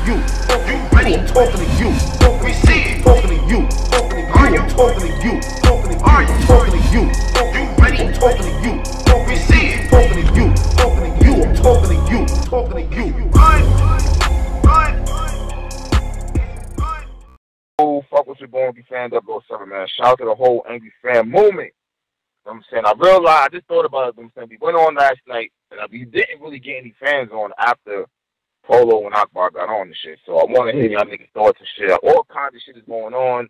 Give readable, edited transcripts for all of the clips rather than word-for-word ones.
you. I'm talking to you. We see it. Talking to you. Are you talking to you? Are you talking to you? You ready? I'm talking to you. We see it. Talking to you. I'm talking to you. Talking to you. Oh, fuck with your boy, Angry Fan 007, man. Shout out to the whole Angry Fan movement. You know what I'm saying? I realized, I just thought about it. You know what I'm saying? We went on last night, and we didn't really get any fans on after Polo and Akbar got on and shit. So I want to hear y'all niggas' thoughts and shit. All kinds of shit is going on.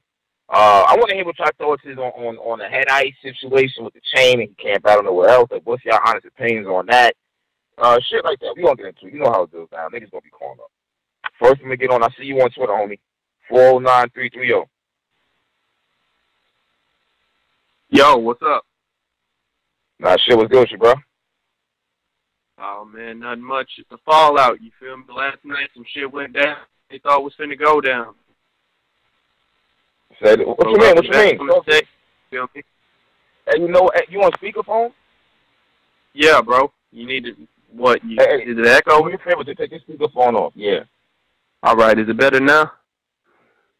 I want to hear what y'all thoughts is on the headi situation with the chain and he can't battle nowhere else. Like, what's y'all honest opinions on that? Shit like that. We gonna get into it. You know how it goes down. Niggas gonna be calling up. First, let me get on. I see you on Twitter, homie. 409-330. Yo, what's up? Nah, shit was good with you, bro. Oh, man, nothing much. It's a fallout, you feel me? Last night, some shit went down. They thought was finna go down. What you mean? What you mean? Feel me? Hey, you know, you on speakerphone? Yeah, bro. You need to, what? Is it echo? Do me a favor to take your speakerphone off. Yeah. All right, is it better now?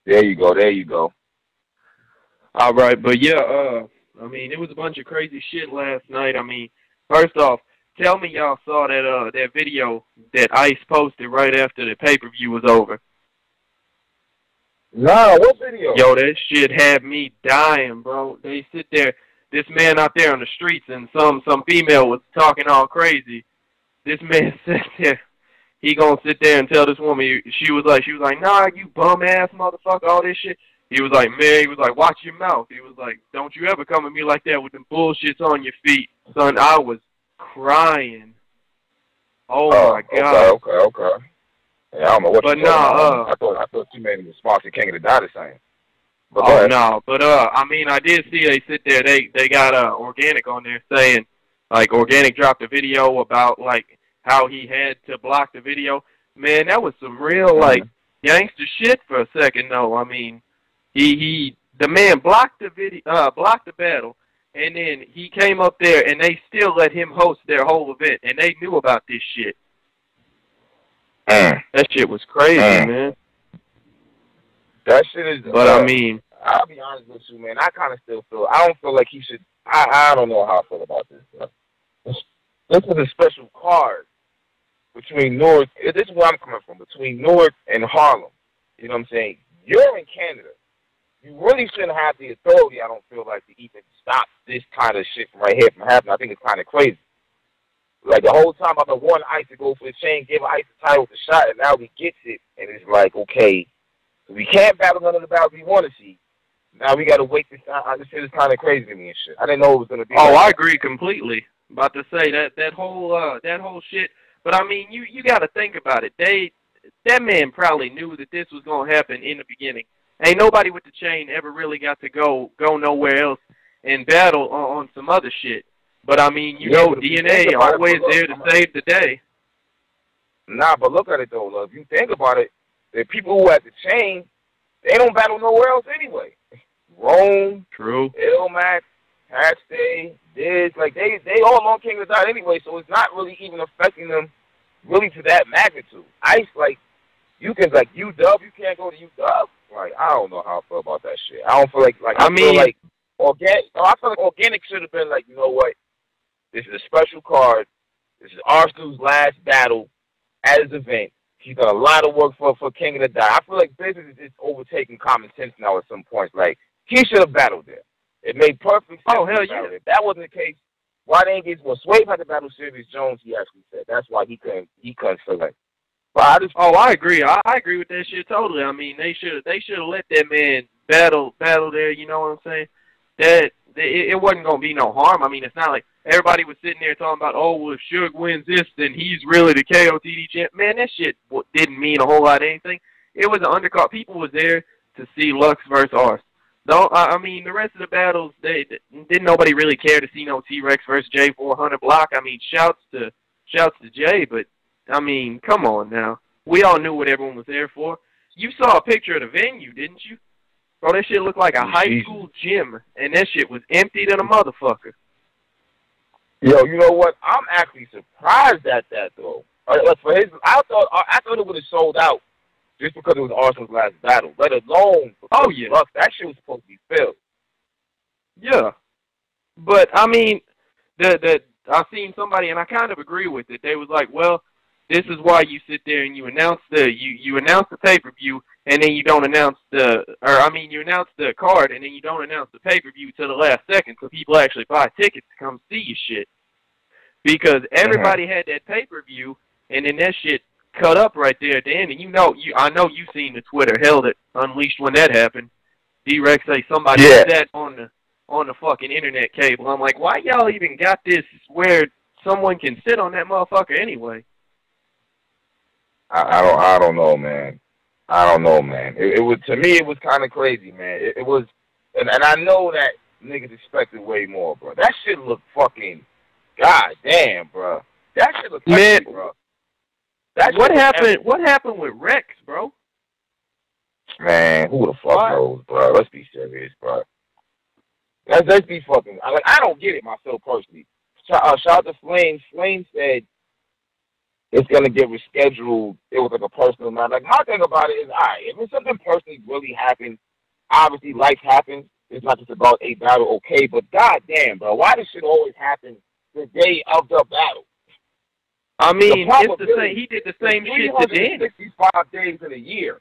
There you go. There you go. All right, but yeah, I mean, it was a bunch of crazy shit last night. I mean, first off, tell me y'all saw that video that ICE posted right after the pay-per-view was over. Nah, what video? Yo, that shit had me dying, bro. They sit there, this man out there on the streets, and some female was talking all crazy. This man sat there. He gonna sit there and tell this woman, she was like, nah, you bum ass motherfucker, all this shit. He was like, watch your mouth. He was like, don't you ever come at me like that with them bullshits on your feet. Son, I was crying. Oh my God. Okay. Yeah, I don't know what but you're talking about. I thought you made him sponsor King of the Dot or something. Oh no, but I mean, I did see they sit there. They got Organic on there saying, like, Organic dropped a video about like how he had to block the video. Man, that was some real like gangster shit for a second though. I mean, the man blocked the video, blocked the battle, and then he came up there and they still let him host their whole event, and they knew about this shit. That shit was crazy, man. That shit is. But I mean, I'll be honest with you, man. I kind of still feel. I don't feel like he should. I don't know how I feel about this. This is a special card between Newark. This is where I'm coming from. Between Newark and Harlem. You know what I'm saying? You're in Canada. You really shouldn't have the authority, I don't feel like, to even stop this kind of shit from right here from happening. I think it's kind of crazy. Like, the whole time I've been wanting ICE to go for the chain, give ICE the title with the shot, and now he gets it. And it's like, okay, we can't battle none of the battles we want to see. Now we got to wait this time. This shit is kind of crazy to me and shit. I didn't know it was going to be. Oh, like I agree completely. About to say that whole shit. But, I mean, you got to think about it. That man probably knew that this was going to happen in the beginning. Ain't nobody with the chain ever really got to go nowhere else and battle on some other shit. But, I mean, you know, DNA always there to save the day. Nah, but look at it, though, love. If you think about it, the people who had the chain, they don't battle nowhere else anyway. Rome, True, Ilmac, Hatchday, like, they all on King of the Dot anyway, so it's not really even affecting them really to that magnitude. ICE, like, you can, like, Udubb, you can't go to Udubb. Like, I don't know how I feel about that shit. I don't feel like I feel like Organic should have been like, you know what? This is a special card. This is Arsenal's last battle at his event. He's done a lot of work for King of the Dot. I feel like business is just overtaking common sense now at some points. Like, he should have battled there. It made perfect sense. Oh, hell yeah. If that wasn't the case, why they ain't get, well, Swave had to battle Sirius Jones, he actually said. That's why he couldn't select. I agree. I agree with that shit totally. I mean, they should have let that man battle there. You know what I'm saying? That it wasn't gonna be no harm. I mean, it's not like everybody was sitting there talking about, oh, well, if Suge wins this, then he's really the KOTD champ. Man, that shit didn't mean a whole lot of anything. It was an undercard. People was there to see Lux versus Ars. Though I mean, the rest of the battles, didn't nobody really care to see no T-Rex versus J400 block. I mean, shouts to Jay, but. I mean, come on now. We all knew what everyone was there for. You saw a picture of the venue, didn't you? Bro, that shit looked like a high school gym, and that shit was empty than a motherfucker. Yo, you know what? I'm actually surprised at that, though. I thought it would have sold out just because it was Arsenal's last battle, let alone Oh yeah, Bucks. That shit was supposed to be filled. yeah. But I mean, I seen somebody, and I kind of agree with it. They was like, well, this is why you sit there and you announce you announce the pay-per-view, and then you don't announce you announce the card, and then you don't announce the pay-per-view till the last second, so people actually buy tickets to come see your shit. Because everybody had that pay-per-view, and then that shit cut up right there at the end. And I know you seen the Twitter hell that unleashed when that happened. D-Rex say somebody sat on the fucking internet cable. I'm like, why y'all even got this where someone can sit on that motherfucker anyway? I don't know, man. I don't know, man. It was, to me, it was kind of crazy, man. It was, and I know that niggas expected way more, bro. That shit looked fucking, goddamn, bro. That shit looked crazy, bro. What happened with Rex, bro? Man, who the fuck knows, bro? Let's be serious, bro. Let's be fucking. I don't get it myself personally. Shout out to Flame. Flame said it's gonna get rescheduled. It was like a personal matter. Like, my thing about it is, alright, if it's something personally really happened, obviously life happens. It's not just about a battle, okay? But goddamn, bro, why does shit always happen the day of the battle? I mean, it's the same. He did the same shit to Dan. 365 days in a year.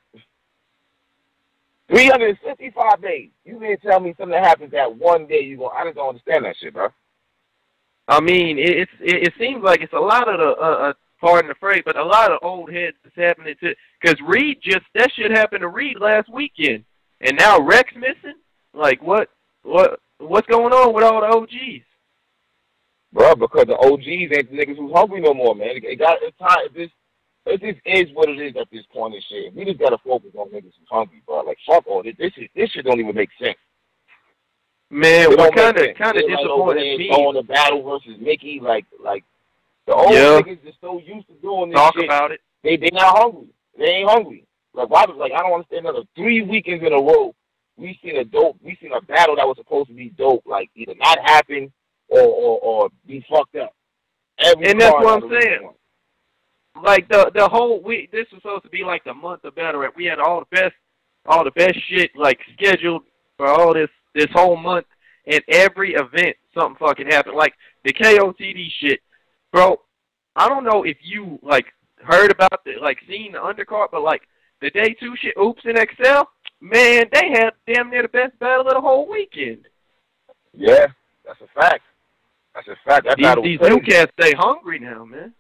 365 days. You can't tell me something that happens that one day. I just don't understand that shit, bro. I mean, it seems like it's a lot of the pardon the phrase, but a lot of old heads is happening to. Because Reed that shit happened to Reed last weekend, and now Rex missing. Like, what's going on with all the OGs? Bro, because the OGs ain't the niggas who's hungry no more, man. It's time. It just is what it is at this point in shit. We just gotta focus on niggas who's hungry, bro. Like, fuck all this. This shit don't even make sense. Man, what kind of disappointed me? Going to battle versus Mickey, like the old niggas just so used to doing this shit. Talk about it. They not hungry. They ain't hungry. Like, why? Like, I don't understand. Another 3 weekends in a row, we seen a battle that was supposed to be dope, like either not happen or be fucked up. And that's what I'm saying. Like the whole week, this was supposed to be like the month of battle rap. We had all the best shit like scheduled for all this whole month, and every event something fucking happened. Like the KOTD shit, bro. I don't know if you like heard about seen the undercard, but like the day 2 shit, Oops and Excel, man, they had damn near the best battle of the whole weekend. Yeah, that's a fact. That's a fact. These new cats stay hungry now, man.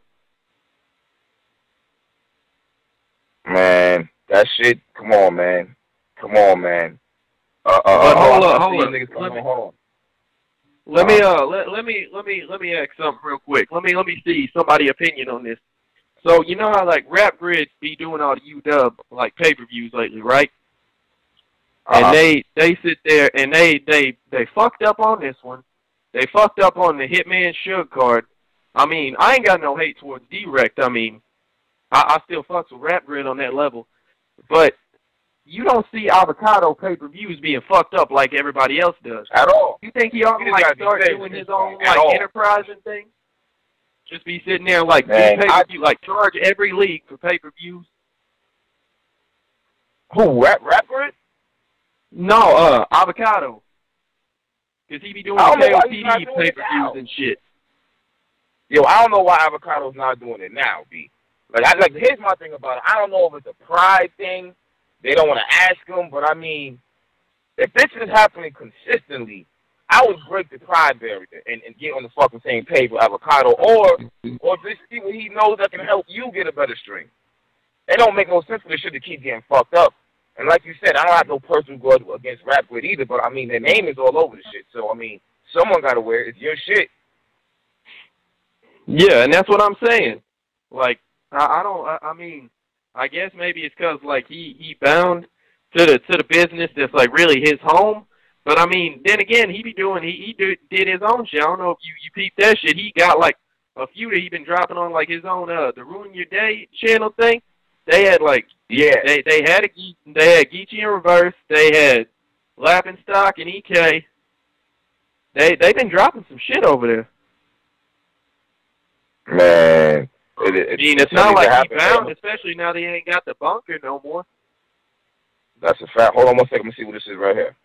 Man, that shit. Come on, man. But hold on. Let me ask something real quick. Let me see somebody's opinion on this. So you know how like Rap Grids be doing all the Udubb like pay-per-views lately, right? And they sit there and they fucked up on this one. They fucked up on the Hitman Suge card. I mean, I ain't got no hate towards D-Rect. I mean, I still fucks with Rap Grid on that level. But you don't see Avocado pay-per-views being fucked up like everybody else does. At all. You think he ought to like start doing his own like enterprising thing? Just be sitting there like pay-per-view, like charge every league for pay-per-views? Who, Rap Grid? No, Avocado. Because he be doing the KOTD pay-per-views and shit. Yo, I don't know why Avocado's not doing it now, B. Like, here's my thing about it. I don't know if it's a pride thing. They don't want to ask him, but I mean, if this is happening consistently, I would break the pride barrier and get on the fucking same page with Avocado, or just see what he knows that can help you get a better string. It don't make no sense for this shit to keep getting fucked up. And like you said, I don't have no personal grudge against Rap Grid either, but I mean, their name is all over the shit. So, I mean, someone got to wear it. It's your shit. Yeah, and that's what I'm saying. Like, I mean, I guess maybe it's because, like, he bound to the business that's, like, really his home. But, I mean, then again, he did his own shit. I don't know if you peeped that shit. He got, like, a few that he been dropping on, like, his own, the Ruin Your Day channel thing. They had, like, they had Geechee in Reverse. They had Lappin' Stock and EK. They've been dropping some shit over there. Man, I mean, it's not like he bound, especially now that he ain't got the bunker no more. That's a fact. Hold on 1 second. Let me see what this is right here.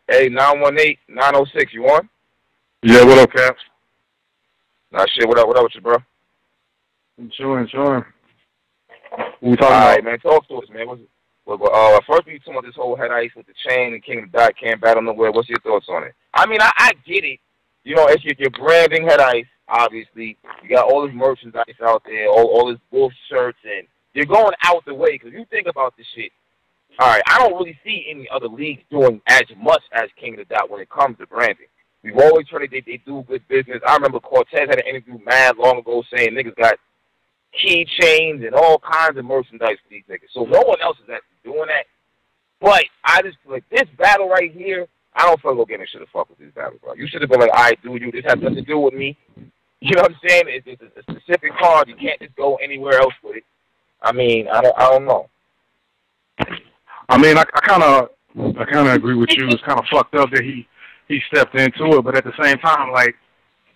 Hey, 918-906, you on? Yeah, what up, Caps? Nah, shit, what up with you, bro? Sure. What we talking about? All right, man, talk to us, man. First we talking about this whole head ice with the chain and King of the Dot can't battle nowhere. What's your thoughts on it? I mean, I get it. You know, it's your branding head ice, obviously. You got all this merchandise out there, all this bull shirts, and you're going out the way. Because you think about this shit, all right, I don't really see any other leagues doing as much as King of the Dot when it comes to branding. We've always heard they do good business. I remember Cortez had an interview mad long ago saying niggas got keychains and all kinds of merchandise for these niggas. So no one else is actually doing that. But I just feel like this battle right here, I don't feel like Organic should have fucked with this battle, bro. You should have been like, all right, dude, this has nothing to do with me. You know what I'm saying? It's a specific card. You can't just go anywhere else with it. I mean, I don't know. I mean, I kind of agree with you. It's kind of fucked up that he stepped into it, but at the same time, like,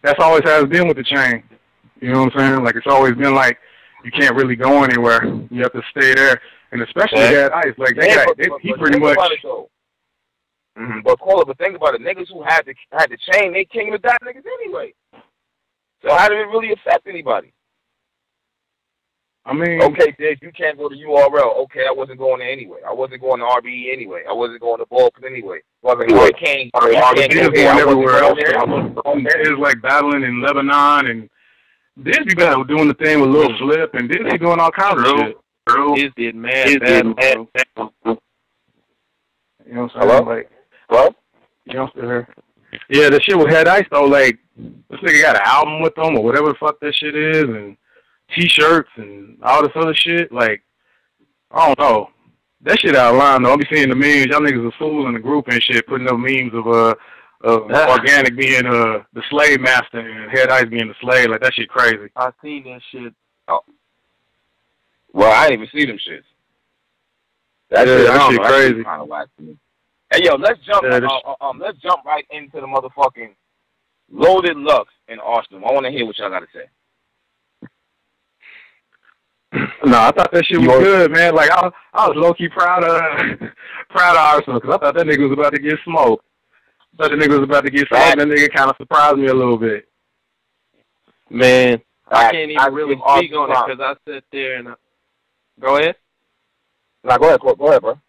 that's always has been with the chain. You know what I'm saying? Like, it's always been like, you can't really go anywhere. You have to stay there. And especially that ice. Like, he pretty much... But think about it. Niggas who had the chain, they King of the Dot niggas anyway. So how did it really affect anybody? I mean... Okay, Diggs, you can't go to URL. Okay, I wasn't going there anyway. I wasn't going to RBE anyway. I wasn't going to Balkan anyway. I can't go everywhere else. It was like battling in Lebanon, and Diggs be doing the thing with Lil Flip, and Diggs be doing all kinds of shit. Diggs did mad battle. You know what I'm saying? Like, hello? You know, still here. Yeah, the shit with Head Ice, though, like, this nigga got an album with them or whatever the fuck that shit is, and T-shirts and all this other shit. Like, I don't know. That shit out of line, though. I be seeing the memes. Y'all niggas are fools in the group and shit, putting up memes of Organic being the slave master and Head Ice being the slave. Like, that shit crazy. I seen that shit. Oh. Well, I didn't even see them shits. That shit crazy. Kind of whack to me. Hey, yo, let's jump right into the motherfucking Loaded Lux in Arsenal. I want to hear what y'all got to say. No, I thought that shit was good, man. Like, I was low-key proud of Arsenal, because I thought that nigga was about to get smoked. I thought that nigga was about to get smoked, and that nigga kind of surprised me a little bit. Man, I can't even really speak on it, because I sat there and... Go ahead. No, go ahead, bro.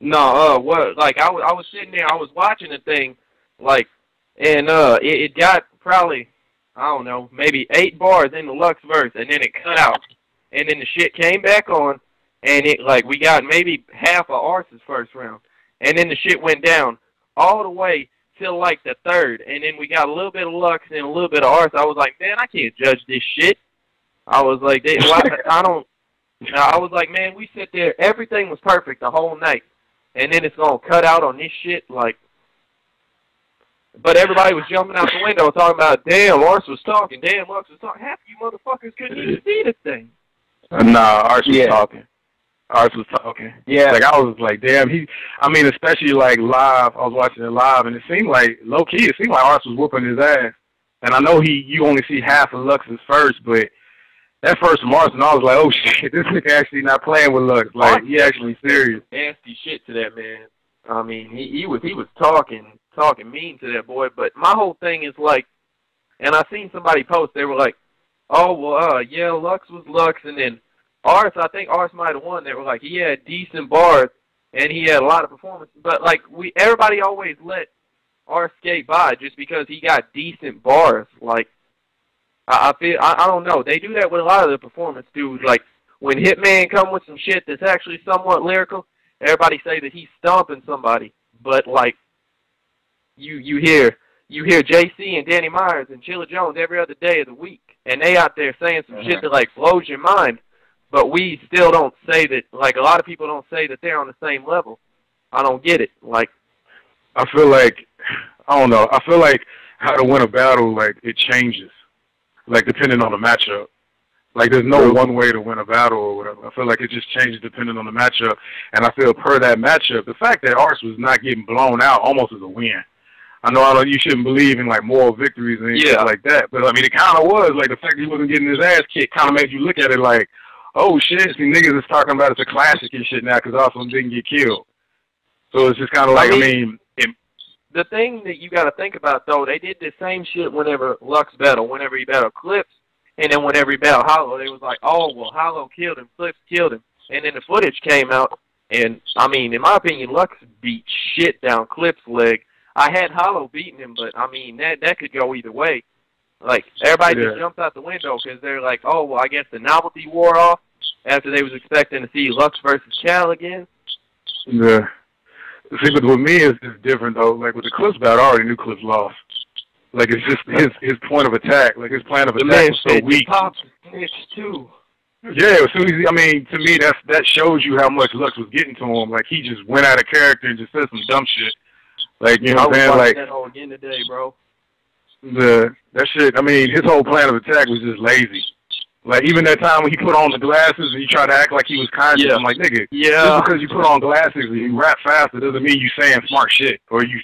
No, what? Like, I was sitting there, I was watching the thing, like, and it got probably, I don't know, maybe 8 bars in the Lux verse, and then it cut out. And then the shit came back on, and it, like, we got maybe half of Ars's first round. And then the shit went down all the way till, like, the third. And then we got a little bit of Lux and a little bit of Ars. I was like, man, I can't judge this shit. I was like, I was like, man, we sit there, everything was perfect the whole night. And then it's going to cut out on this shit, like. But everybody was jumping out the window talking about, damn, Ars was talking, damn, Lux was talking. Half you motherfuckers couldn't even see the thing. Nah, Ars was talking. Ars was talking. Yeah. Like, I was like, damn, especially, like, live. I was watching it live, and it seemed like, low-key, it seemed like Ars was whooping his ass. And I know you only see half of Lux's first, but that first from Ars, and I was like, oh, shit, this nigga actually not playing with Lux. Like, he actually serious. Nasty shit to that man. I mean, he was talking mean to that boy, but my whole thing is, like, and I seen somebody post, they were like, oh, well, yeah, Lux was Lux, and then Ars, I think Ars might have won. They were like, he had decent bars, and he had a lot of performance. But, like, everybody always let Ars skate by just because he got decent bars. Like, I don't know. They do that with a lot of the performance dudes. Like, when Hitman come with some shit that's actually somewhat lyrical, everybody say that he's stomping somebody. But, like, you hear JC and Danny Myers and Chilla Jones every other day of the week, and they out there saying some shit that, like, blows your mind. But we still don't say that, like, a lot of people don't say that they're on the same level. I don't get it. Like, I feel like, I don't know, I feel like how to win a battle, like, it changes, like, depending on the matchup. Like, there's no one way to win a battle or whatever. I feel like it just changes depending on the matchup. And I feel per that matchup, the fact that Ars was not getting blown out almost is a win. I know you shouldn't believe in like moral victories and shit like that, but I mean it kind of was like the fact that he wasn't getting his ass kicked kind of made you look at it like, oh shit, see niggas is talking about it's a classic and shit now because Arsenal didn't get killed. So it's just kind of like the thing that you got to think about though, they did the same shit whenever Lux battled, whenever he battled Clips, and then whenever he battled Hollow, they was like, oh well, Hollow killed him, Clips killed him, and then the footage came out, and I mean, in my opinion, Lux beat shit down Clips' leg. I had Hollow beating him, but, I mean, that could go either way. Like, everybody just jumps out the window because they're like, oh, well, I guess the novelty wore off after they was expecting to see Lux versus Cal again. Yeah. See, but with me, it's different, though. Like, with the Clips battle, I already knew Clips lost. Like, it's just his point of attack. Like, his plan of attack was so weak. Pops snitch, too. Yeah, as soon as I mean, to me, that shows you how much Lux was getting to him. Like, he just went out of character and just said some dumb shit. Like, you know what I'm saying? Like, that whole again today, bro. That shit, I mean, his whole plan of attack was just lazy. Like, even that time when he put on the glasses and he tried to act like he was conscious, I'm like, nigga, just because you put on glasses and you rap faster doesn't mean you saying smart shit. Or you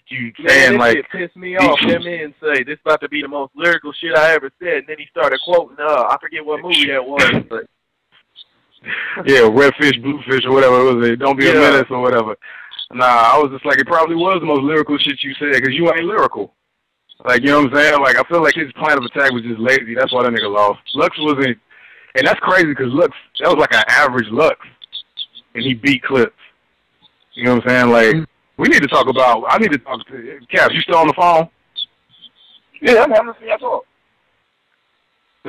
saying, like... It pissed me off. That man say, this about to be the most lyrical shit I ever said. And then he started quoting, I forget what movie that was, but... Yeah, red fish, blue fish, or whatever it was. Don't be a menace or whatever. Nah, I was just like, it probably was the most lyrical shit you said, because you ain't lyrical. Like, you know what I'm saying? Like, I feel like his plan of attack was just lazy. That's why that nigga lost. Lux wasn't, and that's crazy, because Lux, that was like an average Lux, and he beat Clips. You know what I'm saying? Like, we need to talk about, I need to talk to, Caps, you still on the phone? Yeah, I'm having a talk.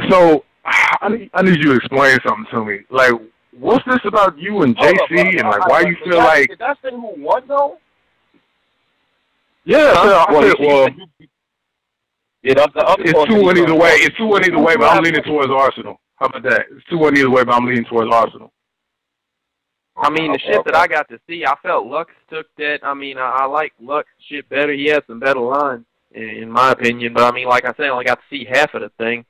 So, I need you to explain something to me. Like, what's this about you and JC, and like, why you feel like... Did that say who won, though? Yeah, I said, well... Yeah, that's the other it's 2-1 either way. It's 2-1 either way, but I'm leaning towards Arsenal. How about that? It's 2-1 either way, but I'm leaning towards Arsenal. I mean, the shit that I got to see, I felt Lux took that. I mean, I like Lux shit better. He had some better lines, in my opinion. But I mean, like I said, I only got to see half of the thing.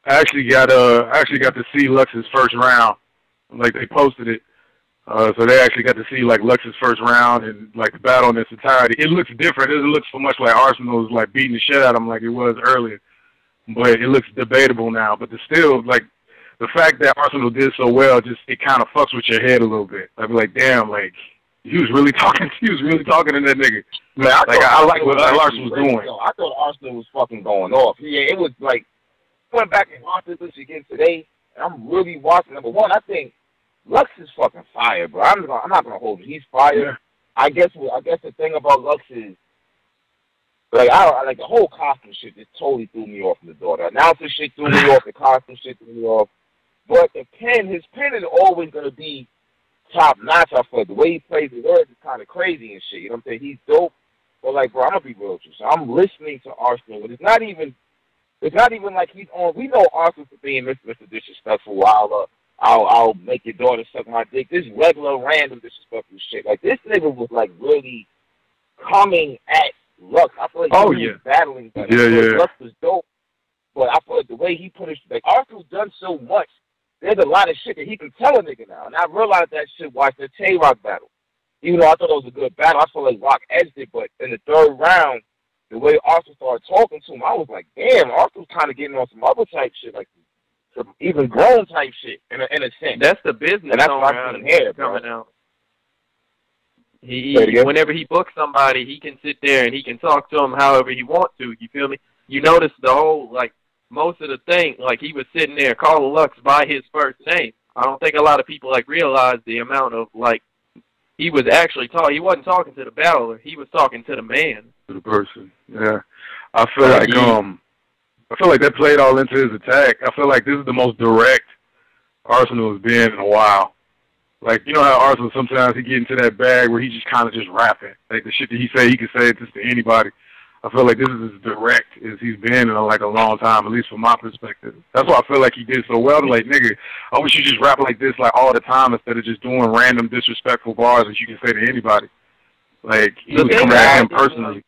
I actually got to see Lux's first round. Like, they posted it. So they actually got to see, like, Lux's first round and, like, the battle in its entirety. It looks different. It doesn't look so much like Arsenal is, like, beating the shit out of him like it was earlier. But it looks debatable now. But still, like, the fact that Arsenal did so well, just, it kind of fucks with your head a little bit. I'd be like, damn, like, he was really talking to that nigga. Man, I like what Arsenal was doing. I thought Arsenal was fucking going off. Yeah, it was, like, went back and watched this again today, and I'm really watching. Number one, I think Lux is fucking fire, bro. I'm not gonna hold you. He's fire. Yeah. I guess the thing about Lux is, like, I like the whole costume shit just totally threw me off from the door. The announcer shit threw me off. The costume shit threw me off. But his pen is always gonna be top notch. I feel like the way he plays the words is kind of crazy and shit. You know what I'm saying? He's dope. But like, bro, I'm gonna be real with you. So I'm listening to Arsenal, but it's not even like he's on. We know Arsenal for being Mr. Disrespectful. I'll make your daughter suck my dick. This regular random disrespectful shit. Like, this nigga was like really coming at Lux. I feel like he was battling. Lux was dope, but I feel like the way he put it, like, Arsenal's done so much. There's a lot of shit that he can tell a nigga now, and I realized that shit watching the Tay-Rock battle. Even though I thought it was a good battle, I feel like Rock edged it, but in the third round, the way Arsenal started talking to him, I was like, damn, Arsenal's kind of getting on some other type shit, like some even grown type shit, in a sense. That's the business, and that's what I'm here, coming out. Whenever he books somebody, he can sit there and he can talk to them however he wants to. You feel me? You notice the whole, like, most of the thing, like, he was sitting there calling Lux by his first name. I don't think a lot of people, like, realize the amount of, like, he was actually talking. He wasn't talking to the battler. He was talking to the man. To the person, yeah. I feel like that played all into his attack. I feel like this is the most direct Arsenal has been in a while. Like, you know how Arsenal sometimes he get into that bag where he just kind of just rapping. Like, the shit that he say, he can say it just to anybody. I feel like this is as direct as he's been in, like, a long time, at least from my perspective. That's why I feel like he did so well. Like, nigga, I wish you just rap like this, like, all the time instead of just doing random disrespectful bars that you can say to anybody. Like, he was coming at him personally.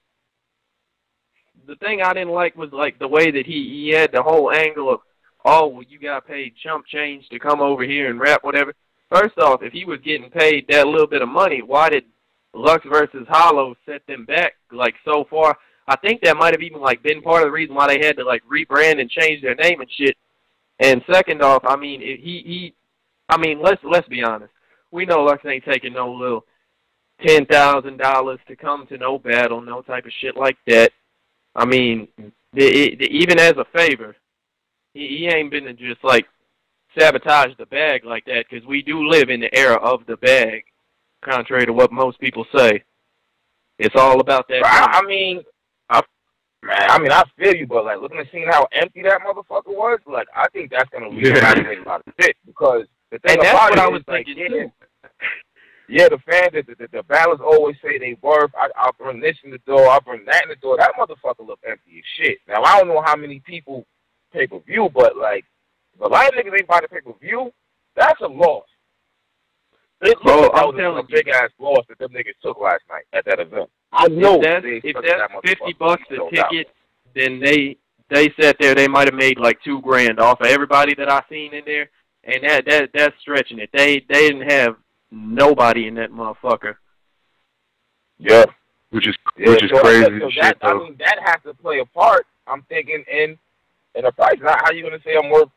The thing I didn't like was, like, the way that he had the whole angle of, oh, well, you got paid chump change to come over here and rap, whatever. First off, if he was getting paid that little bit of money, why did Lux versus Hollow set them back, like, so far? I think that might have even like been part of the reason why they had to like rebrand and change their name and shit. And second off, I mean, let's be honest. We know Lux ain't taking no little $10,000 to come to no battle, no type of shit like that. I mean, even as a favor, he ain't been to just like sabotage the bag like that, because we do live in the era of the bag, contrary to what most people say. It's all about that. I mean, I feel you, but like looking and seeing how empty that motherfucker was, like I think that's gonna reevaluate a lot of shit, because the thing about it is, like, yeah, the fans, the battlers always say they worth. I'll bring this in the door. I'll bring that in the door. That motherfucker look empty as shit. Now I don't know how many people pay per view, but like a lot of niggas ain't buy the pay per view. That's a loss. It looks like that was a big ass loss that them niggas took last night at that event. I know if that's $50 a ticket, then they sat there. They might have made like $2,000 off of everybody that I seen in there, and that's stretching it. They didn't have nobody in that motherfucker. Yeah, which is crazy. So shit, I mean, that has to play a part. I'm thinking in the price. How you gonna say I'm worth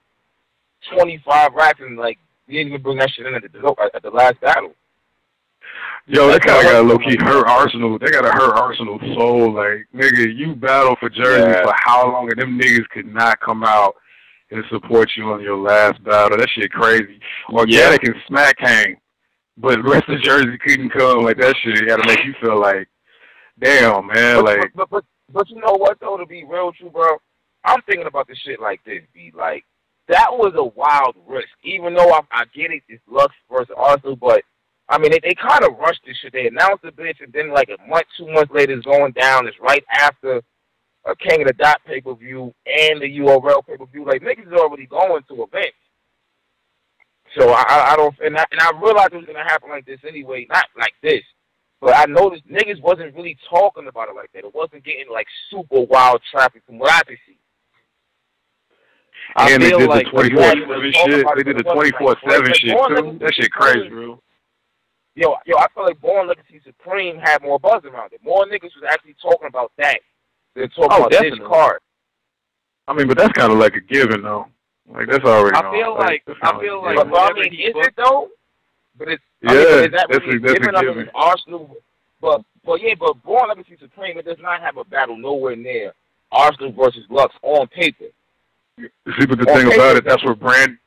25 racks and like you didn't even bring that shit in at the last battle? Yo, they kind of got to low-key hurt Arsenal. They got to hurt Arsenal's soul. Like, nigga, you battle for Jersey for how long, and them niggas could not come out and support you on your last battle. That shit crazy. Organic and Smack hang, but the rest of Jersey couldn't come. Like, that shit got to make you feel like, damn, man. But you know what, though, to be real true, bro? I'm thinking about this shit like this, B. Like, that was a wild risk. Even though I get it, it's Lux versus Arsenal, but I mean, they kind of rushed this shit. They announced the bitch, and then like a month, 2 months later, it's going down. It's right after a King of the Dot pay-per-view and the URL pay-per-view. Like, niggas is already going to events. So I don't, and I realized it was going to happen like this anyway. Not like this, but I noticed niggas wasn't really talking about it like that. It wasn't getting like super wild traffic from what I could see. And they did the 24/7 shit. They did the 24/7 shit too. That shit crazy, bro. Yo, I feel like Born Legacy Supreme had more buzz around it. More niggas was actually talking about that than talking about this card. I mean, but that's kind of like a given, though. Like, that's already I feel like, but I mean, is it, though? But it's, is that really given up in Arsenal? But Born Legacy Supreme, it does not have a battle nowhere near Arsenal versus Lux on paper. See, but the thing about it, that's where branding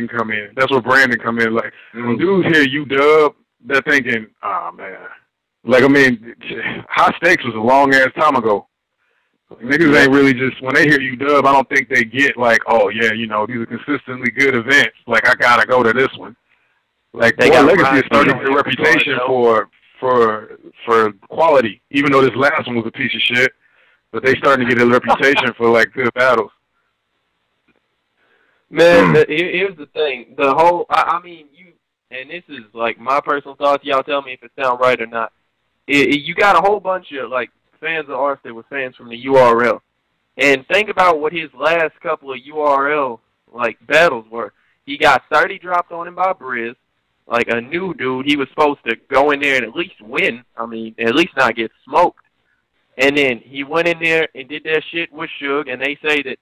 come in. That's where branding come in. Like, when dudes hear Udubb, they're thinking, oh, man. Like, I mean, High Stakes was a long-ass time ago. Niggas ain't really just, when they hear Udubb, I don't think they get, like, oh, yeah, you know, these are consistently good events. Like, I gotta go to this one. Like, Born Legacy is starting to get a reputation for quality, even though this last one was a piece of shit. But they starting to get a reputation for, like, good battles. Man, here's the thing. The whole, I mean, and this is like my personal thoughts. Y'all tell me if it sounds right or not. You got a whole bunch of like fans of ours that were fans from the URL, and think about what his last couple of URL like battles were. He got 30 dropped on him by Briz, like a new dude. He was supposed to go in there and at least win. I mean, at least not get smoked. And then he went in there and did that shit with Suge, and they say that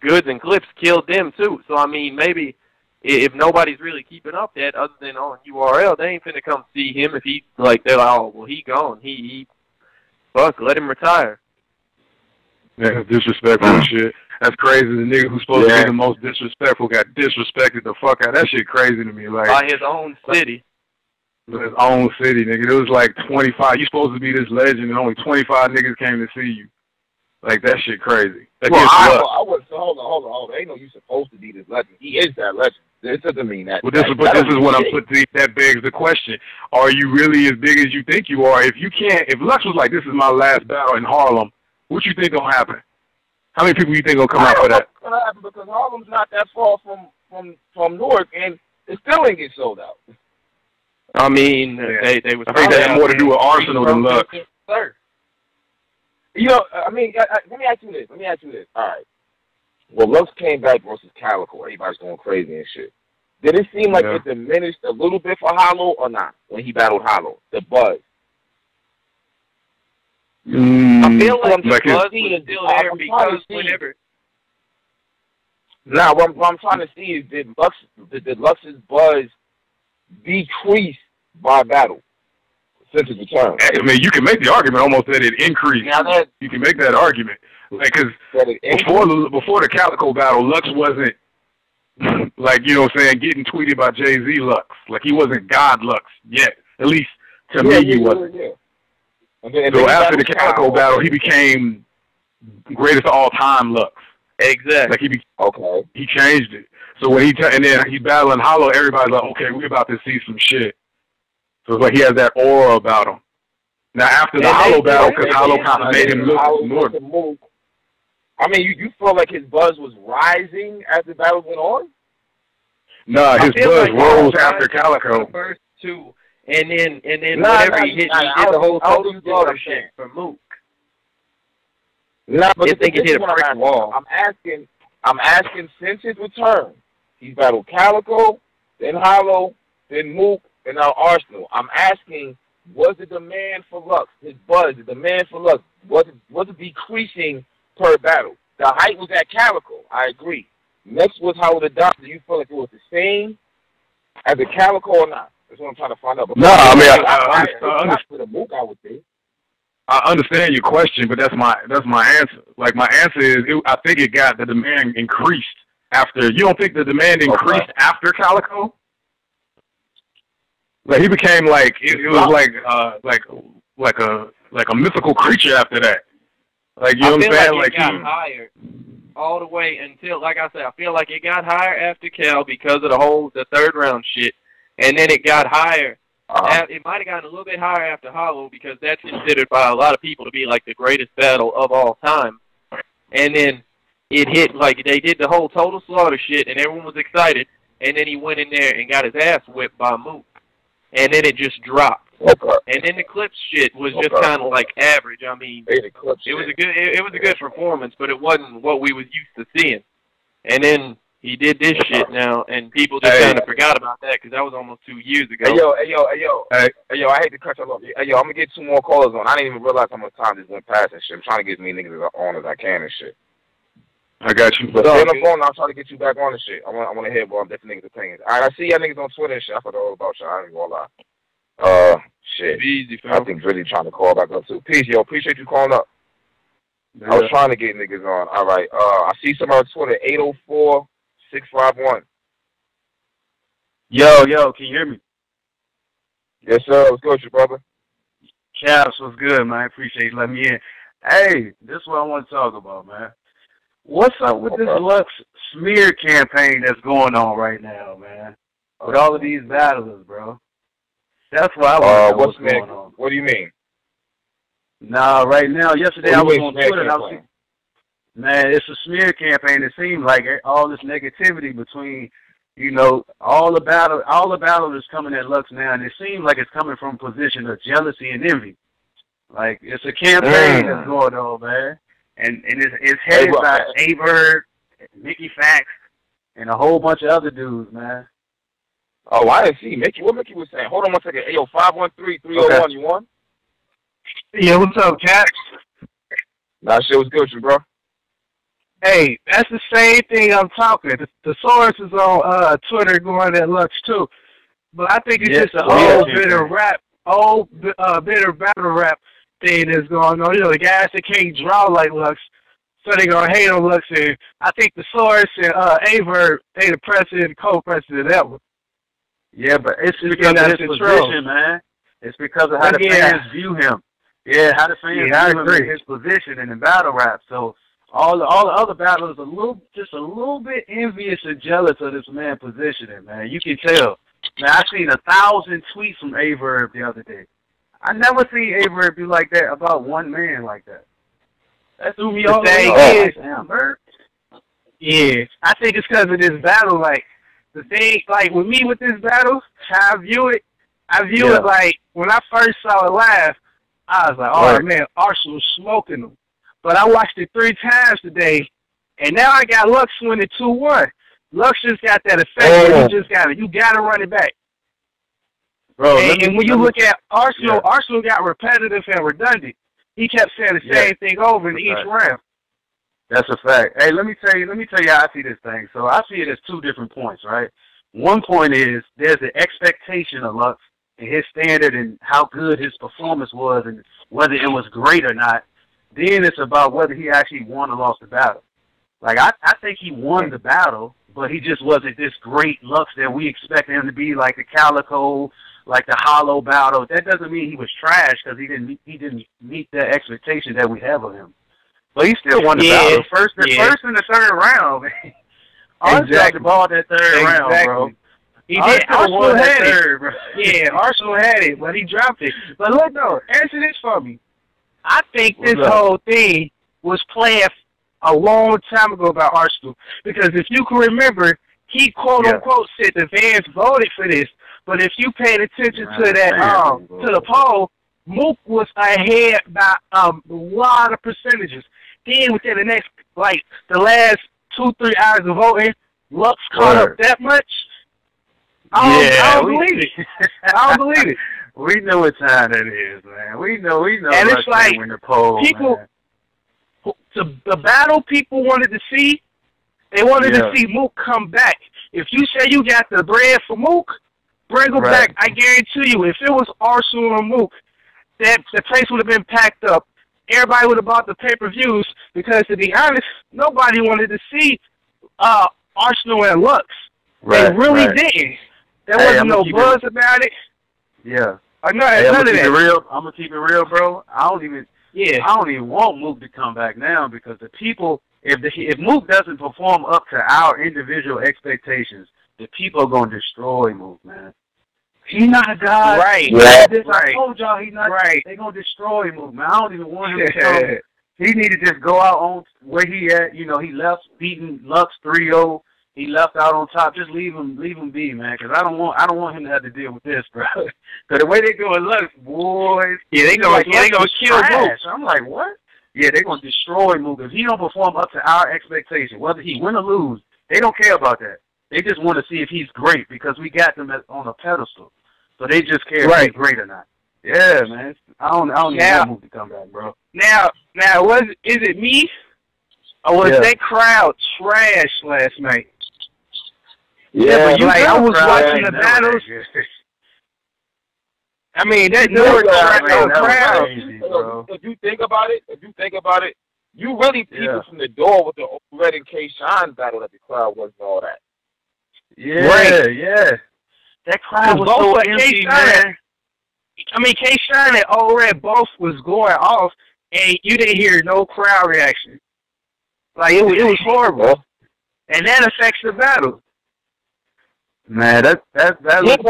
Goods and Clips killed them too. So I mean, maybe if nobody's really keeping up that other than on URL, they ain't finna come see him if he like they're like, oh well, he gone. He fuck, let him retire. Yeah, disrespectful shit. That's crazy. The nigga who's supposed to be the most disrespectful got disrespected the fuck out. That shit crazy to me. Like by his own city. His own city, nigga. It was like 25. You supposed to be this legend, and only 25 niggas came to see you. Like, that shit crazy. That I was, hold on. Ain't no you supposed to be this legend. He is that legend. It doesn't mean that. But this is what I'm putting. That begs the question: are you really as big as you think you are? If you can't, if Lux was like, "This is my last battle in Harlem," what you think gonna happen? How many people you think gonna come out for that? It's gonna happen because Harlem's not that far from Newark, and it still ain't get sold out. I mean, they was. I think that had more to do with Arsenal than Lux. You know, I mean, let me ask you this. All right. Well, Lux came back versus Calico. Everybody's going crazy and shit. Did it seem like it diminished a little bit for Hollow or not when he battled Hollow? The buzz. I feel like the like buzz was still there because whenever. Nah, what I'm trying to see is did Lux's buzz decrease by battle since its return? I mean, you can make the argument almost that it increased. Now that you can make that argument, like, because before the Calico battle, Lux wasn't like, you know what I'm saying, getting tweeted by Jay-Z Lux. Like, he wasn't God Lux yet. At least to me, he wasn't. Yeah. So after the Calico battle, he became greatest of all time Lux. Exactly. Like he changed it. So when and then he's battling Hollow, everybody's like, okay, we're about to see some shit. So it's like he has that aura about him. Now after the Hollow battle, because Hollow kind of made him look normal. I mean, you felt like his buzz was rising as the battle went on? Nah, his buzz rose after Calico. First two, and then whenever he hit the whole total slaughter shit for Mook. Nah, but I think he hit a brick wall. I'm asking since his return, he's battled Calico, then Hollow, then Mook, and now Arsenal. I'm asking, was the demand for Lux, his buzz, the demand for Lux, was it decreasing per battle? The height was at Calico, I agree. Next was how it adopted. Do you feel like it was the same as a Calico or not? That's what I'm trying to find out. No, I mean, I understand your question, but that's my answer. Like, my answer is, I think the demand increased after. You don't think the demand increased after Calico? Like, he became like it was like a mythical creature after that. Like, you know what I'm saying? Like, it got higher all the way until, like I said, I feel like it got higher after Cal because of the third round shit, and then it got higher. It might have gotten a little bit higher after Hollow because that's considered by a lot of people to be like the greatest battle of all time. And then it hit, like, they did the whole total slaughter shit, and everyone was excited. And then he went in there and got his ass whipped by Mook. And then it just dropped. And then the Clips shit was just kind of like average. I mean, it was a good performance, but it wasn't what we was used to seeing. And then he did this shit now, and people just kind of forgot about that because that was almost 2 years ago. Hey, yo, I hate to cut you off. Hey, yo, I'm going to get 2 more callers on. I didn't even realize how much time just went past and shit. I'm trying to get as many niggas on as I can and shit. I got you. But stay on the phone, I'll try to get you back on and shit. I want to hear about different niggas' opinions. All right, I see y'all niggas on Twitter and shit. I forgot all about y'all. I ain't going to lie. Shit. Easy, fam. I think really trying to call back up too. Peace, yo. Appreciate you calling up. Yeah. I was trying to get niggas on. All right. I see somebody on Twitter, 804-651. Yo, can you hear me? Yes, sir. What's good with you, brother? Caps, what's good, man? Appreciate you letting me in. Hey, this is what I want to talk about, man. What's up with this Lux smear campaign that's going on right now, man? With all of these battlers, bro. That's what I want to know what's going on. What do you mean? Nah, right now, yesterday I was on Twitter and I was man, it's a smear campaign. It seems like all this negativity between, you know, all the battlers coming at Lux now, and it seems like it's coming from a position of jealousy and envy. Like, it's a campaign that's going on, man. And it's headed by Averb, Mickey Fax, and a whole bunch of other dudes, man. Oh, I didn't see Mickey. What Mickey was saying? Hold on one second. Hey, yo, 513-301, you on? Yeah, what's up, Cat? Nah, shit was good with you, bro. Hey, that's the same thing I'm talking. The source is on Twitter going at Lux, too. But I think it's just an old bitter battle rap thing that's going on. You know, the guys that can't draw like Lux, so they gonna hate on Lux. And I think the source and Averb, they the president and co-president ever. Yeah, but it's because of his position, man. It's because of how the fans view him. Yeah, how the fans view him in his position in the battle rap. So all the other battlers are just a little bit envious and jealous of this man positioning, man. You can tell. Man, I seen 1,000 tweets from Averb the other day. I never seen Averb do like that about one man like that. That threw me off. Damn, Bert. Yeah, I think it's because of this battle. Like, the thing, like, with me with this battle, how I view it like, when I first saw it live, I was like, oh, man, Arsenal's smoking them. But I watched it 3 times today, and now I got Lux winning 2-1. Lux just got that effect where you gotta run it back. Bro, and when you look at Arsenal, Arsenal got repetitive and redundant. he kept saying the same thing over in each round. That's a fact. Hey, let me tell you how I see this thing. So I see it as two different points, right? One point is there's the expectation of Lux and his standard and how good his performance was and whether it was great or not. Then it's about whether he actually won or lost the battle. Like, I think he won the battle, but he just wasn't this great Lux that we expected him to be, like the Calico, like the Hollow battle. That doesn't mean he was trash because he didn't meet the expectation that we have of him. But he still won the battle. First and the third round, man. Arsenal got the ball that third round, bro. He did. Arsenal had it. Bro. Yeah, Arsenal had it, but he dropped it. But look, though, answer this for me. I think this whole thing was planned a long time ago by Arsenal. Because if you can remember, he quote-unquote said the fans voted for this. But if you paid attention to that, to the poll, Mook was ahead by a lot of percentages. Then within the next, like, the last 2-3 hours of voting, Lux caught up that much. I don't believe it. I don't believe it. We know what time that is, man. We know. And it's like win the poll, people, the battle people wanted to see. They wanted to see Mook come back. If you say you got the bread for Mook, bring him back. I guarantee you, if it was Arsenal or Mook, the place would have been packed up. Everybody would have bought the pay-per-views because, to be honest, nobody wanted to see Arsenal and Lux. They really didn't. There wasn't no buzz about it. Yeah. None of that. I'm gonna keep it real, bro. I don't even want Mook to come back now because the people, if Mook doesn't perform up to our individual expectations, the people are gonna destroy Mook, man. He's not a god. Right. I told y'all he's not. Right. They're going to destroy him, man. I don't even want him to come. He need to just go out on where he at. You know, he left beating Lux 3-0. He left out on top. Just leave him be, man, because I don't want him to have to deal with this, bro. Because the way they do it, Lux, boys. Yeah, they gonna kill Mook. I'm like, what? Yeah, they're going to destroy Mook. If he don't perform up to our expectation, whether he win or lose, they don't care about that. They just want to see if he's great because we got them on a pedestal. So they just care if he's great or not. Yeah, man. I don't even want Mook to come back, bro. Now, is it me or was that crowd trash last night? Yeah, but I was watching the battles. I mean, that Newark crowd. Crazy, bro. If you think about it, you really people from the door with the Red and K-Shine battle that the crowd wasn't all that. Yeah, yeah. That crowd was so empty, man. I mean, K-Shine and O-Red both was going off, and you didn't hear no crowd reaction. Like, it was horrible. And that affects the battle. Man, that looks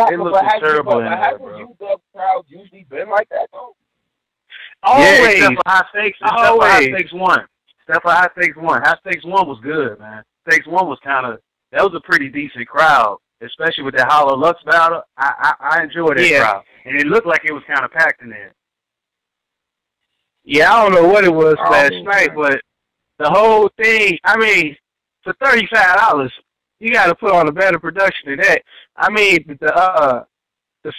terrible in there, bro. Hasn't Udubb crowd usually been like that, though? Always. Yeah, except for High Stakes. Except for High Stakes 1. High Stakes 1 was good, man. Stakes 1 was that was a pretty decent crowd, especially with that Hollow Lux battle. I enjoyed that crowd. And it looked like it was kind of packed in there. Yeah, I don't know what it was last night, but the whole thing, I mean, for $35, you got to put on a better production than that. I mean, the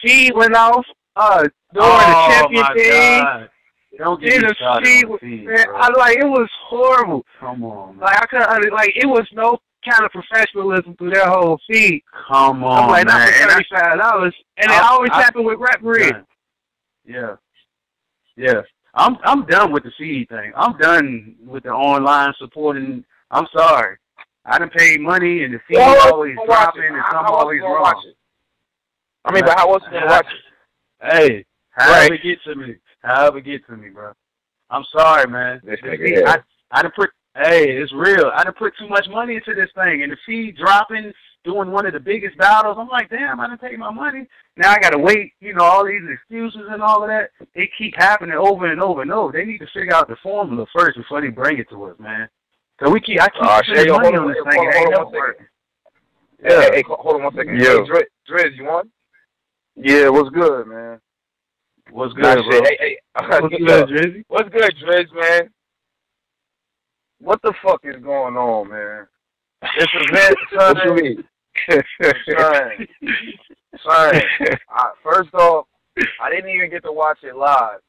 feed went off during the champion thing. God. Don't get me started on the feed, bro. It was horrible. Come on, man. Like, I couldn't, it was no kind of professionalism through that whole feed. Come on, I'm like, man. Not for $35. And it always happened with Rap Grid. Yeah. Yeah. I'm done with the feed thing. I'm done with the online supporting. I'm sorry. I done paid money and the feed always dropping and some always wrong. I mean, but how else you gonna watch it? Hey, however it gets to me. However it gets to me, bro. I'm sorry, man. I done put. Hey, it's real. I done put too much money into this thing, and the feed dropping, doing one of the biggest battles. I'm like, damn, I done paid my money. Now I gotta wait, all these excuses and all of that. They keep happening over and over and over. They need to figure out the formula first before they bring it to us, man. So I keep spending money on this thing. It ain't never working. Yeah. Hey, hold on 1 second. Yeah. Hey, Driz, you on? Yeah, what's good, man? What's good, bro? Hey, what's good, Drizzy? What's good, Driz, man? What the fuck is going on, man? This event, son. What you mean? Son, first off, I didn't even get to watch it live.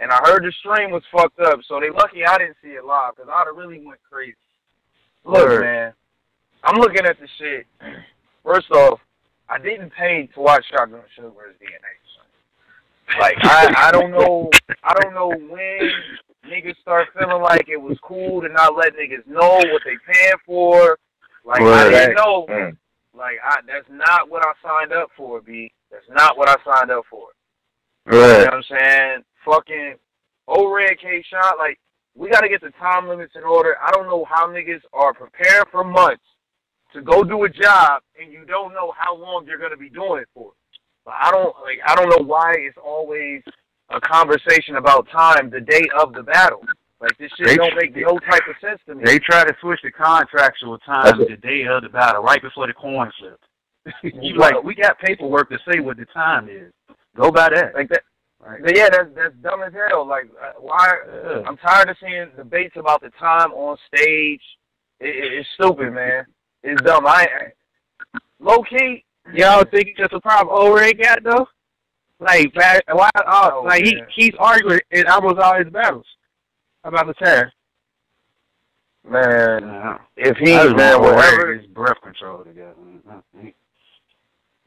And I heard the stream was fucked up, so they lucky I didn't see it live, because I'd have really went crazy. Look, man, I'm looking at the shit. First off, I didn't pay to watch Shotgun Sugar's DNA. Like, I don't know when niggas start feeling like it was cool to not let niggas know what they paying for. Like, I didn't know. Like, that's not what I signed up for, B. That's not what I signed up for. You know what I'm saying? Fucking O-Red K-Shot, like, we got to get the time limits in order. I don't know how niggas are prepared for months to go do a job and you don't know how long you're going to be doing it for. But I don't know why it's always a conversation about time the day of the battle. Like, this shit don't make no type of sense to me. They try to switch the contractual time the day of the battle, right before the coin flip. You like, we got paperwork to say what the time is. Go by that. Like that. Right. Yeah, that's dumb as hell. Like, why? I'm tired of seeing debates about the time on stage. It's stupid, man. It's dumb. Low key. Y'all think that's a problem O-Red got though? Like, why? Like he's arguing in almost all his battles about the tariff. Man, if he's whatever his breath control together.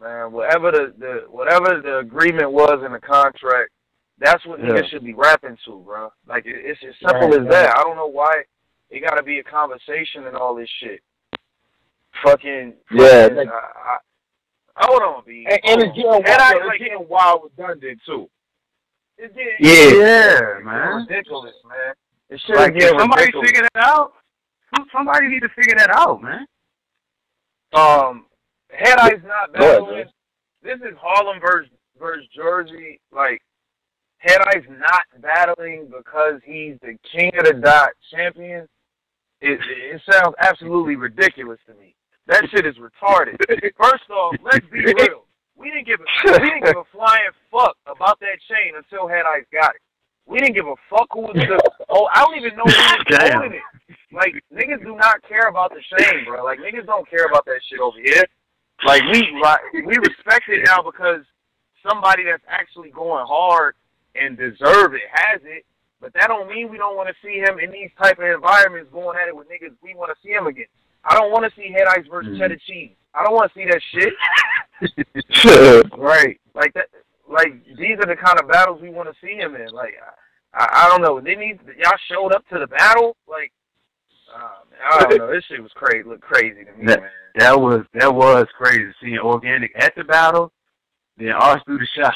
Man, whatever the agreement was in the contract, that's what niggas should be rapping to, bro. Like, it's as simple as that. I don't know why it got to be a conversation and all this shit. Fucking hold on, B. And it's getting wild redundant too. It's getting, man. Ridiculous, man. It should like, get somebody figure that out. Somebody need to figure that out, man. Head-Eye's not battling. This is Harlem versus Jersey. Like, Head-Eye's not battling because he's the king of the dot champion. It sounds absolutely ridiculous to me. That shit is retarded. First off, let's be real. We didn't give a flying fuck about that chain until Head-Eye's got it. We didn't give a fuck who was I don't even know who was holding it. Like, niggas do not care about the chain, bro. Like, niggas don't care about that shit over here. Like, we respect it now because somebody that's actually going hard and deserve it has it, but that don't mean we don't want to see him in these type of environments going at it with niggas we want to see him against. I don't want to see Head Ice versus Cheddar Cheese. I don't want to see that shit. Right. Like that. Like, these are the kind of battles we want to see him in. Like, I don't know. Y'all showed up to the battle. Like, I don't know. This shit was crazy. Looked crazy to me, man. That was crazy. Seeing Organic at the battle, then Arts through the shot.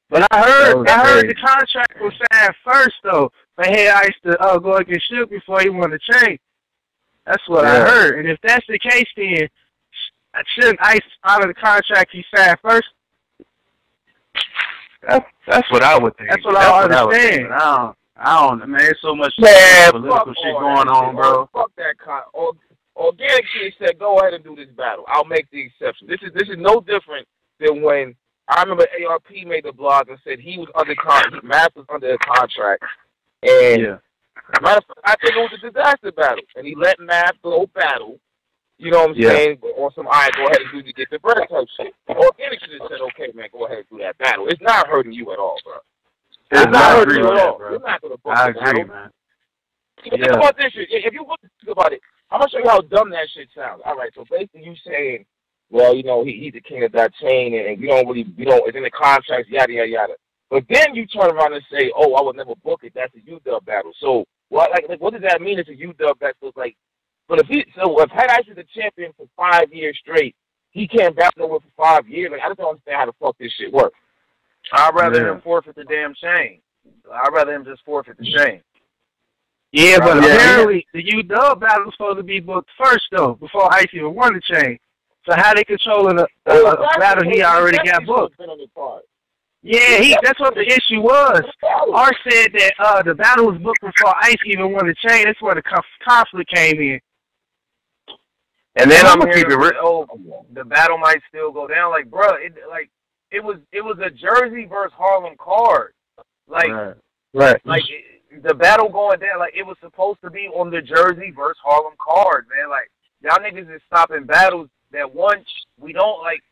But I heard the contract was signed first though. For Head Ice to go against Shook before he won the chain. That's what I heard. And if that's the case, then shouldn't Ice out of the contract he signed first? That's what I would think. That's what I understand. I don't, man. There's so much political shit going on, bro. Fuck that. Organic shit said, go ahead and do this battle. I'll make the exception. This is no different than when I remember ARP made the blog and said he was under Math was under a contract, and matter of fact, I think it was a disaster battle, and he let Math go battle. You know what I'm saying? Or some, all right, go ahead and do to get the bread type shit. Organic should have said, okay, man, go ahead and do that battle. It's not hurting you at all, bro. It's not hurting you at all. You're not gonna book I agree, man. Think about this shit. If you think about it, I'm gonna show you how dumb that shit sounds. All right, so basically you saying, well, you know, he's the king of that chain, and we don't, it's in the contracts, yada yada yada. But then you turn around and say, oh, I would never book it. That's a Udubb battle. So what does that mean? It's a Udubb battle. It's like, but if Head Ice is the champion for 5 years straight, he can't battle nowhere for 5 years. Like, I just don't understand how the fuck this shit works. I'd rather him forfeit the damn chain. I'd rather him just forfeit the chain. Yeah, but apparently the Udubb battle was supposed to be booked first though, before Ice even won the chain. So how they controlling a battle he already got booked? Yeah, that's what the issue was. R said that the battle was booked before Ice even won the chain. That's where the conflict came in. And then I'm hearing the battle might still go down. Like, bro, it was a Jersey versus Harlem card. Like, like the battle going down. Like, it was supposed to be on the Jersey versus Harlem card, man. Like, y'all niggas is stopping battles that once we don't like.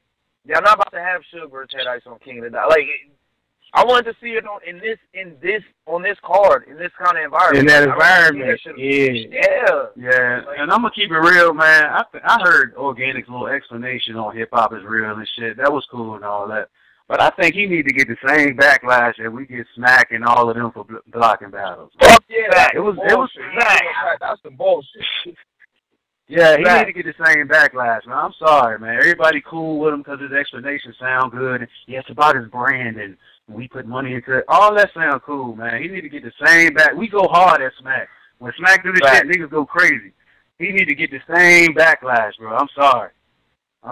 Y'all not about to have Sugar versus Head Ice on King of the Dot. Like, I wanted to see it on this card, in this kind of environment. In that environment, yeah. Like, And I'm gonna keep it real, man. I heard Organic's little explanation on hip hop is real and shit. That was cool and all that. But I think he need to get the same backlash that we get Smack and all of them for blocking battles. Fuck yeah, it was Smack. That's some bullshit. Yeah, he need to get the same backlash, man. I'm sorry, man. Everybody cool with him because his explanations sound good. And yeah, it's about his brand and we put money into it. All that sound cool, man. He need to get the same back. We go hard at Smack. When Smack do this shit, niggas go crazy. He need to get the same backlash, bro. I'm sorry.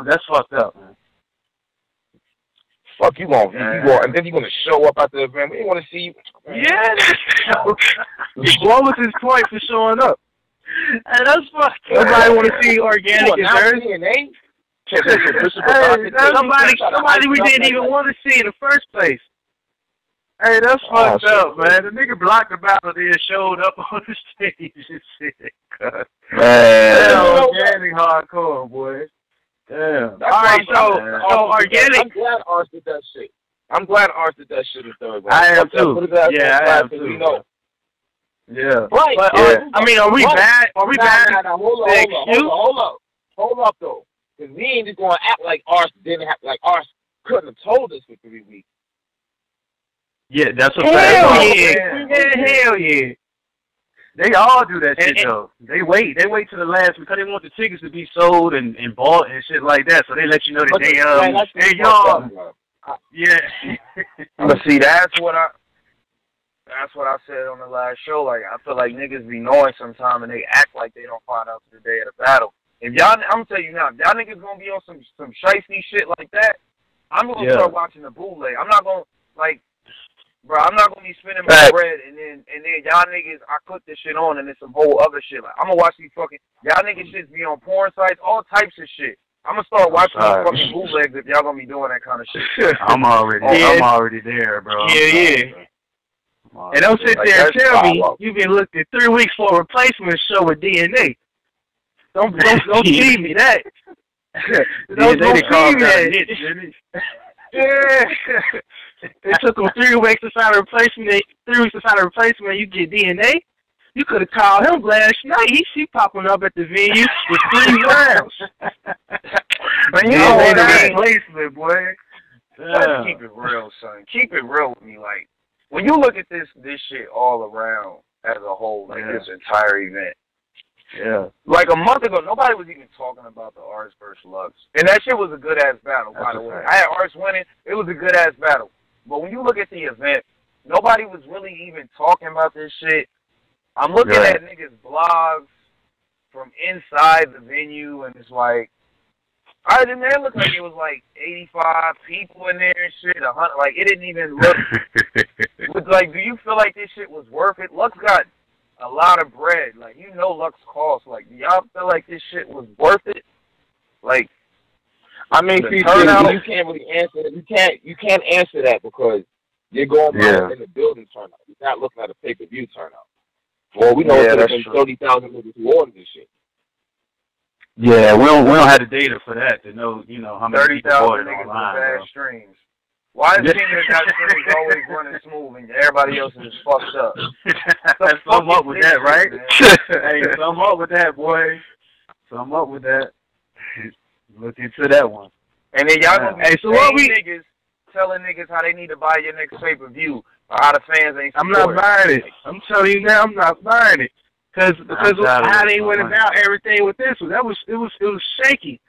That's fucked up, man. Fuck you want, and then you gonna show up at the event. We didn't want to see you. Yeah. What was his point for showing up? And that's fucked. Nobody want to see Organic and hers. Somebody we didn't even want to see in the first place. Hey, that's fucked up, man. The nigga blocked the battle there, showed up on the stage and shit. Man, Organic hardcore, boy. Damn. All right, so Organic. I'm glad Ars did that shit. I'm glad Ars did that shit in third. I am too. Yeah, I am too. Yeah. Right. But, I mean, are we bad? Are we bad? Hold up, though. Because we ain't just going to act like Ars didn't have, like Ars couldn't have told us for 3 weeks. Yeah, that's a fact. Hell yeah. They all do that shit, though. They wait to the last because they want the tickets to be sold and bought and shit like that. So they let you know that hey, y'all. Yeah. But see, that's what I said on the last show. Like, I feel like niggas be knowing sometime and they act like they don't find out to the day of the battle. If y'all, I'm gonna tell you now, if y'all niggas gonna be on some shiesty shit like that, I'm gonna start watching the bootleg. I'm not gonna I'm not gonna be spending my bread and then y'all niggas, I put this shit on and it's some whole other shit. Like, I'm gonna watch these fucking y'all niggas shit be on porn sites, all types of shit. I'm gonna start watching these fucking bootlegs if y'all gonna be doing that kind of shit. I'm already there, bro. Yeah. And don't sit there and tell me you've been looking 3 weeks for a replacement show with DNA. Don't feed me that. Don't feed me that. Yeah. It took them 3 weeks to find a replacement. 3 weeks to find a replacement. You get DNA. You could have called him last night. He popping up at the venue with 3 rounds. But you don't want a replacement, boy. Let's keep it real, son. Keep it real with me. Like, when you look at this shit all around as a whole, like this entire event. Yeah. Like a month ago, nobody was even talking about the Ars versus Lux. And that shit was a good-ass battle, by the way. I had Ars winning. It was a good-ass battle. But when you look at the event, nobody was really even talking about this shit. I'm looking at niggas' blogs from inside the venue, and it's like, I didn't there look like it was like 85 people in there and shit, 100. Like, it didn't even look. Like, do you feel like this shit was worth it? Lux got a lot of bread. Like, you know Lux costs. Like, do y'all feel like this shit was worth it? Like, I mean, you can't really answer that. You can't answer that because you're going by in the building turnout. You're not looking at a pay-per-view turnout. Well, we know there's been 30,000 niggas who ordered this shit. Yeah, we don't have the data for that to know, how many people ordered online. Bad streams. Why is King of that streams always running smooth and everybody else is fucked up? Sum up with that, right? Hey, sum up with that, boy. Sum up with that. Look into that one. And then y'all gonna be niggas telling niggas how they need to buy your next pay-per-view or how the fans ain't I'm not buying it. I'm telling you now, I'm not buying it. Because how they went about everything with this one, it was shaky.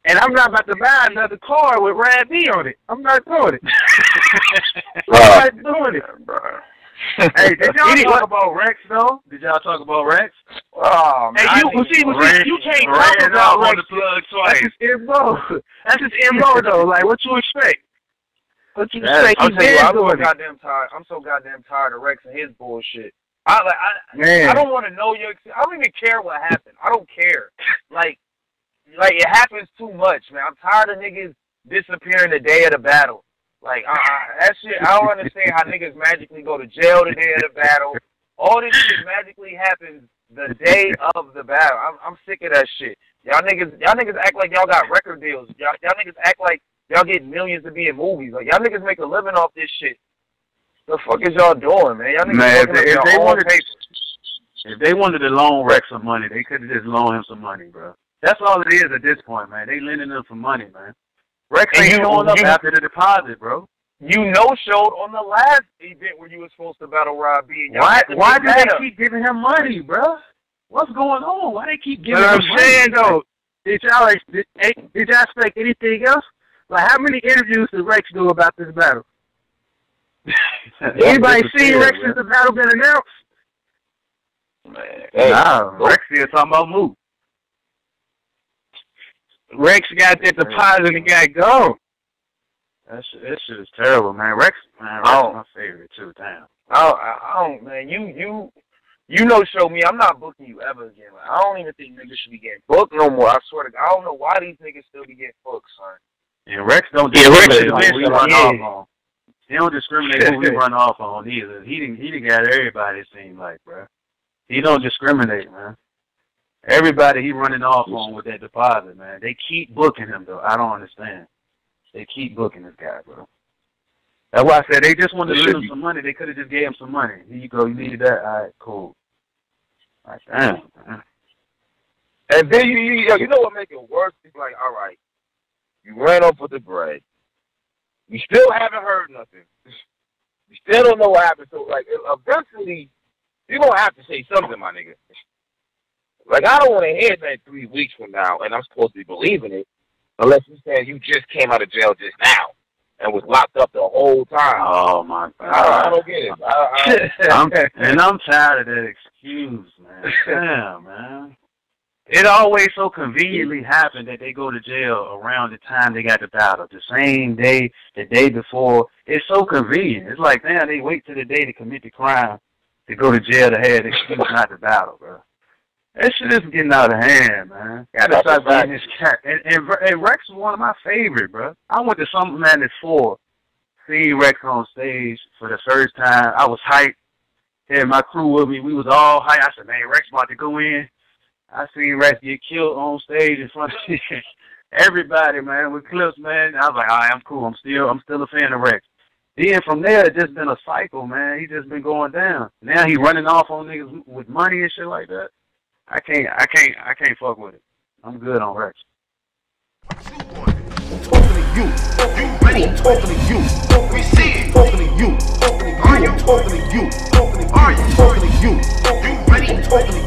And I'm not about to buy another car with Rad B on it. I'm not doing it. I'm not doing it, bro. Hey, did y'all talk about Rex though? Did y'all talk about Rex? Oh man! Hey, you can't talk about Rex. The plug twice. That's his MO. That's his MO though. Like, what you expect? What you expect? I'm so goddamn tired of Rex and his bullshit. I don't want to know your. I don't even care what happened. I don't care. Like it happens too much, man. I'm tired of niggas disappearing the day of the battle. Like, that shit, I don't understand how niggas magically go to jail the day of the battle. All this shit magically happens the day of the battle. I'm sick of that shit. Y'all niggas act like y'all got record deals. Y'all niggas act like y'all get millions to be in movies. Like, y'all niggas make a living off this shit. The fuck is y'all doing, man? Y'all Man, niggas if they wanted to loan Rex some money, they could have just loaned him some money, bro. That's all it is at this point, man. They lending him some money, man. Rex ain't showing up after the deposit, bro. You showed on the last event where you was supposed to battle Rob B. Why do they keep giving him money, bro? What's going on? Why they keep giving him money? I'm saying, though, did y'all expect anything else? Like, how many interviews did Rex do about this battle? Anybody seen Rex since the battle been announced? Man, Rex still talking about Mook. Rex got that deposit and got gone. That shit is terrible, man. Rex is my favorite too. Damn. I don't, man. You show me. I'm not booking you ever again. Like, I don't even think niggas should be getting booked no more. I swear to God, I don't know why these niggas still be getting booked, son. And Rex don't discriminate who we run off on. He don't discriminate who we run off on either. He didn't got everybody, it seems like, bro. He don't discriminate, man. Everybody he running off on with that deposit, man. They keep booking him, though. I don't understand. They keep booking this guy, bro. That's why I said they just wanted to lend him some money. They could have just gave him some money. Here you go. You needed that? All right, cool. All right, damn, man. And then you know what make it worse? It's like, all right, you ran off with the bread. You still haven't heard nothing. You still don't know what happened. So, like, eventually, you're going to have to say something, my nigga. Like, I don't want to hear that 3 weeks from now, and I'm supposed to be believing it, unless you saying you just came out of jail just now and was locked up the whole time. Oh, my God. I don't get it. I'm tired of that excuse, man. Damn, man. It always so conveniently happened that they go to jail around the time they got the battle. The same day, the day before. It's so convenient. It's like, damn, they wait till the day to commit the crime to go to jail to have the excuse not to battle, bro. That shit is getting out of hand, man. Gotta stop being this cat. And Rex was one of my favorite, bro. I went to Summer Madness 4, seeing Rex on stage for the first time. I was hyped. Had my crew with me. We was all hyped. I said, man, Rex about to go in. I seen Rex get killed on stage in front of everybody, man, with clips, man. I was like, all right, I'm cool. I'm still a fan of Rex. Then from there, it's just been a cycle, man. He just been going down. Now he running off on niggas with money and shit like that. I can't fuck with it. I'm good on Rex. Talking to you. You ready? Talking to you. We see it. Talking to you. Are you talking to you? Are you talking to you? You ready? Talking to you.